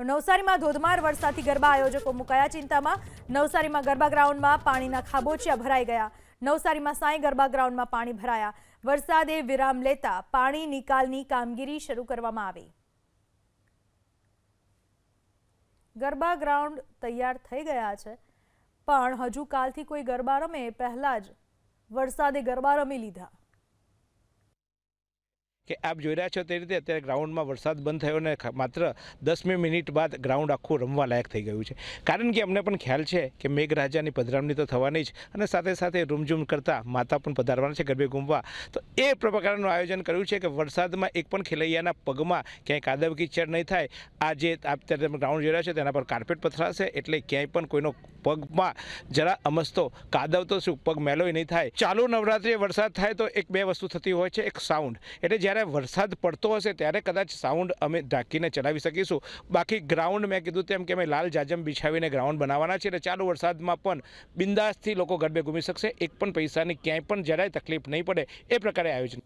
તો નવસારીમાં ધોધમાર વરસાદથી ગરબા આયોજકો મુકાયા ચિંતામાં। નવસારીમાં ગરબા ગ્રાઉન્ડમાં પાણીના ખાબોચિયા ભરાઈ ગયા। નવસારીમાં સાંઈ ગરબા ગ્રાઉન્ડમાં પાણી ભરાયા। વરસાદે વિરામ લેતા પાણી નિકાલની કામગીરી શરૂ કરવામાં આવી। ગરબા ગ્રાઉન્ડ તૈયાર થઈ ગયા છે, પણ હજુ કાલથી કોઈ ગરબા રમે પહેલા જ વરસાદે ગરબા રમી લીધા। કે આપ જોઈ રહ્યા છો તે રીતે અત્યારે ગ્રાઉન્ડમાં વરસાદ બંધ થયો ને માત્ર 10મી મિનિટ બાદ ગ્રાઉન્ડ આખું રમવા લાયક થઈ ગયું છે। કારણ કે અમને પણ ખ્યાલ છે કે મેઘરાજાની પધરામણી તો થવાની જ, અને સાથે સાથે રૂમઝૂમ કરતા માતા પણ પધારવાના છે ગરબે ઘૂમવા। તો એ પ્રકારનું આયોજન કર્યું છે કે વરસાદમાં એક પણ ખેલૈયાના પગમાં ક્યાંય કાદવ કીચડ નહીં થાય। આ જે આપ ગ્રાઉન્ડ જોઈ રહ્યા છો તેના પર કાર્પેટ પથરાશે, એટલે ક્યાંય પણ કોઈનો પગમાં જરા અમસ્તો કાદવ તો શું પગ મેલોય નહીં થાય। ચાલુ નવરાત્રિએ વરસાદ થાય તો એક બે વસ્તુ થતી હોય છે, એક સાઉન્ડ, એટલે જ્યારે વરસાદ પડતો હશે ત્યારે કદાચ સાઉન્ડ અમે ઢાંકીને ચલાવી શકીશું। બાકી ગ્રાઉન્ડ મેં કીધું તેમ કે અમે લાલ જાજમ બિછાવીને ગ્રાઉન્ડ બનાવવાના છે, એટલે ચાલુ વરસાદમાં પણ બિંદાસથી લોકો ગરબે ઘૂમી શકશે। એક પણ પૈસાની ક્યાંય પણ જરાય તકલીફ નહીં પડે એ પ્રકારે આયોજન